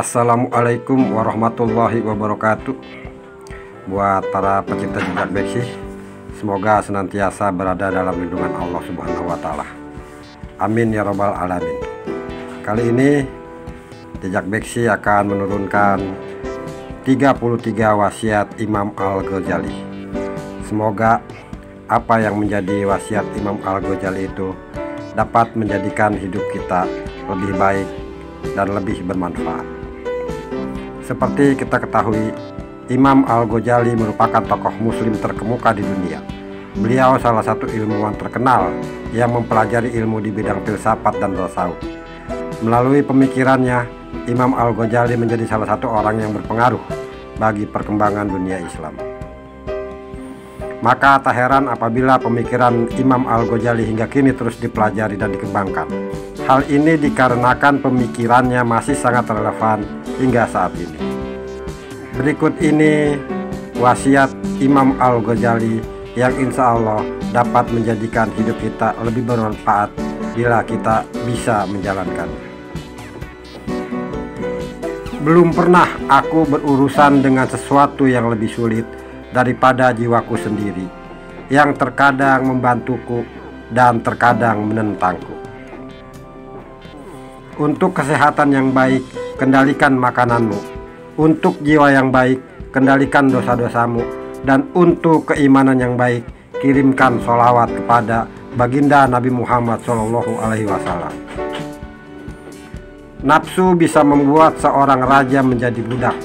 Assalamualaikum warahmatullahi wabarakatuh. Buat para pecinta jejak beksi, semoga senantiasa berada dalam lindungan Allah Subhanahu wa Ta'ala. Amin ya Rabbal Alamin. Kali ini jejak beksi akan menurunkan 33 wasiat Imam Al-Ghazali. Semoga apa yang menjadi wasiat Imam Al-Ghazali itu dapat menjadikan hidup kita lebih baik dan lebih bermanfaat. Seperti kita ketahui, Imam Al-Ghazali merupakan tokoh muslim terkemuka di dunia. Beliau salah satu ilmuwan terkenal yang mempelajari ilmu di bidang filsafat dan tasawuf. Melalui pemikirannya, Imam Al-Ghazali menjadi salah satu orang yang berpengaruh bagi perkembangan dunia Islam. Maka tak heran apabila pemikiran Imam Al-Ghazali hingga kini terus dipelajari dan dikembangkan. Hal ini dikarenakan pemikirannya masih sangat relevan hingga saat ini. Berikut ini wasiat Imam Al-Ghazali yang insya Allah dapat menjadikan hidup kita lebih bermanfaat bila kita bisa menjalankannya. Belum pernah aku berurusan dengan sesuatu yang lebih sulit daripada jiwaku sendiri, yang terkadang membantuku dan terkadang menentangku. Untuk kesehatan yang baik, kendalikan makananmu. Untuk jiwa yang baik, kendalikan dosa-dosamu. Dan untuk keimanan yang baik, kirimkan sholawat kepada baginda Nabi Muhammad SAW. Nafsu bisa membuat seorang raja menjadi budak,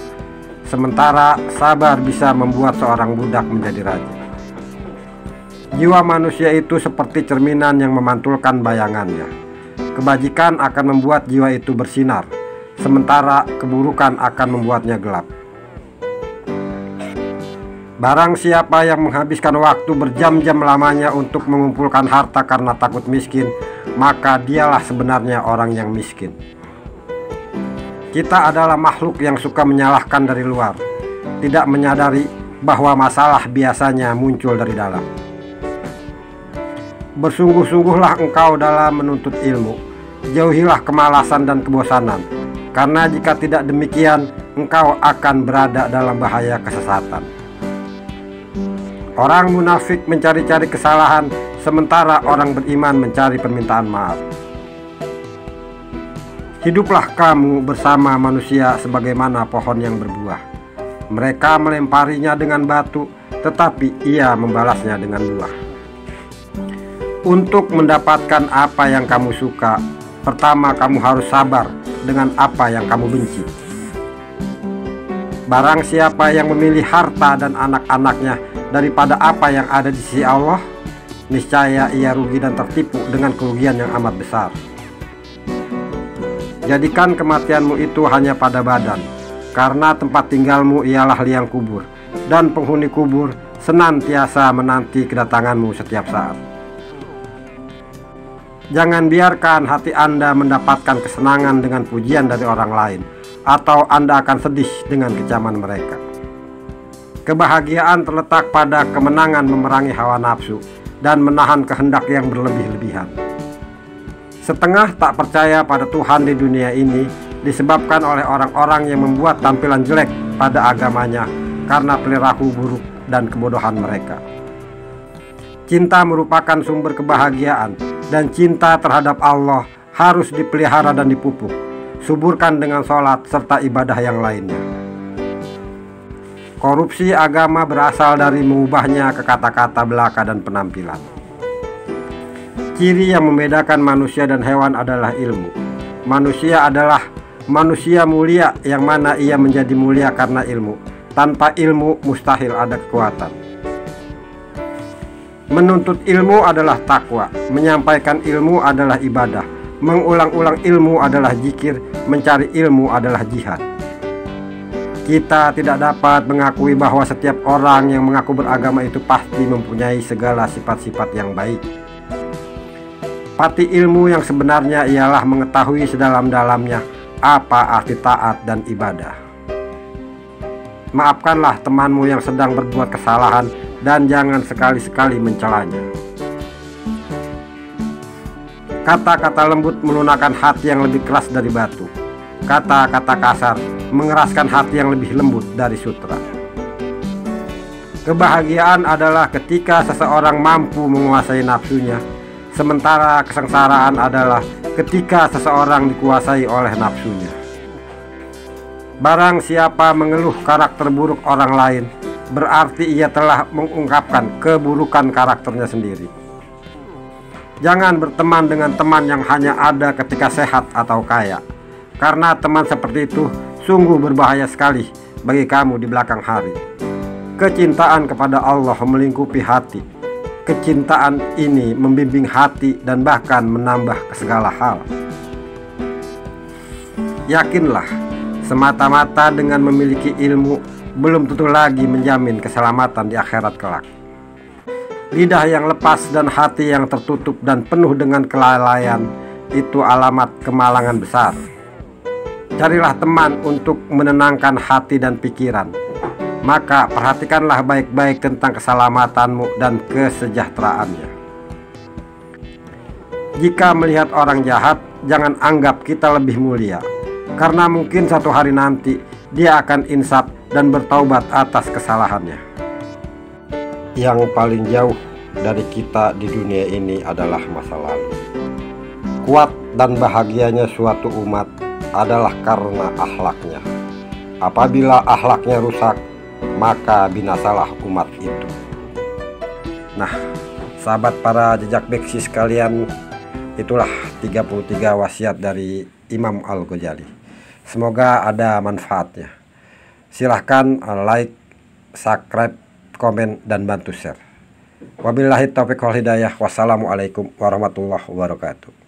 sementara sabar bisa membuat seorang budak menjadi raja. Jiwa manusia itu seperti cerminan yang memantulkan bayangannya. Kebajikan akan membuat jiwa itu bersinar, sementara keburukan akan membuatnya gelap. Barang siapa yang menghabiskan waktu berjam-jam lamanya untuk mengumpulkan harta karena takut miskin, maka dialah sebenarnya orang yang miskin. Kita adalah makhluk yang suka menyalahkan dari luar, tidak menyadari bahwa masalah biasanya muncul dari dalam. Bersungguh-sungguhlah engkau dalam menuntut ilmu, jauhilah kemalasan dan kebosanan, karena jika tidak demikian, engkau akan berada dalam bahaya kesesatan. Orang munafik mencari-cari kesalahan, sementara orang beriman mencari permintaan maaf. Hiduplah kamu bersama manusia sebagaimana pohon yang berbuah. Mereka melemparinya dengan batu, tetapi ia membalasnya dengan buah. Untuk mendapatkan apa yang kamu suka, pertama kamu harus sabar dengan apa yang kamu benci. Barang siapa yang memilih harta dan anak-anaknya daripada apa yang ada di sisi Allah, niscaya ia rugi dan tertipu dengan kerugian yang amat besar. Jadikan kematianmu itu hanya pada badan, karena tempat tinggalmu ialah liang kubur, dan penghuni kubur senantiasa menanti kedatanganmu setiap saat. Jangan biarkan hati Anda mendapatkan kesenangan dengan pujian dari orang lain, atau Anda akan sedih dengan kecaman mereka. Kebahagiaan terletak pada kemenangan memerangi hawa nafsu dan menahan kehendak yang berlebih-lebihan. Setengah tak percaya pada Tuhan di dunia ini disebabkan oleh orang-orang yang membuat tampilan jelek pada agamanya karena perilaku buruk dan kebodohan mereka. Cinta merupakan sumber kebahagiaan, dan cinta terhadap Allah harus dipelihara dan dipupuk. Suburkan dengan sholat serta ibadah yang lainnya. Korupsi agama berasal dari mengubahnya ke kata-kata belaka dan penampilan. Ciri yang membedakan manusia dan hewan adalah ilmu. Manusia adalah manusia mulia, yang mana ia menjadi mulia karena ilmu. Tanpa ilmu mustahil ada kekuatan. Menuntut ilmu adalah takwa, menyampaikan ilmu adalah ibadah, mengulang-ulang ilmu adalah zikir, mencari ilmu adalah jihad. Kita tidak dapat mengakui bahwa setiap orang yang mengaku beragama itu pasti mempunyai segala sifat-sifat yang baik. Pati ilmu yang sebenarnya ialah mengetahui sedalam-dalamnya apa arti taat dan ibadah. Maafkanlah temanmu yang sedang berbuat kesalahan, dan jangan sekali-sekali mencelanya. Kata-kata lembut melunakkan hati yang lebih keras dari batu. kata-kata kasar mengeraskan hati yang lebih lembut dari sutra. Kebahagiaan adalah ketika seseorang mampu menguasai nafsunya, sementara kesengsaraan adalah ketika seseorang dikuasai oleh nafsunya. Barang siapa mengeluh karakter buruk orang lain, berarti ia telah mengungkapkan keburukan karakternya sendiri. Jangan berteman dengan teman yang hanya ada ketika sehat atau kaya, karena teman seperti itu sungguh berbahaya sekali bagi kamu di belakang hari. Kecintaan kepada Allah melingkupi hati. Kecintaan ini membimbing hati dan bahkan menambah ke segala hal. Yakinlah, semata-mata dengan memiliki ilmu belum tentu lagi menjamin keselamatan di akhirat kelak. Lidah yang lepas dan hati yang tertutup dan penuh dengan kelalaian itu alamat kemalangan besar. Carilah teman untuk menenangkan hati dan pikiran. Maka perhatikanlah baik-baik tentang keselamatanmu dan kesejahteraannya. Jika melihat orang jahat, jangan anggap kita lebih mulia, karena mungkin satu hari nanti dia akan insaf dan bertaubat atas kesalahannya. Yang paling jauh dari kita di dunia ini adalah masa lalu. Kuat dan bahagianya suatu umat adalah karena akhlaknya. Apabila akhlaknya rusak, maka binasalah umat itu. Nah, sahabat para jejak beksi sekalian, itulah 33 wasiat dari Imam Al-Ghazali. Semoga ada manfaatnya. Silahkan like, subscribe, komen, dan bantu share. Wabillahi taufiq wal hidayah. Wassalamualaikum warahmatullahi wabarakatuh.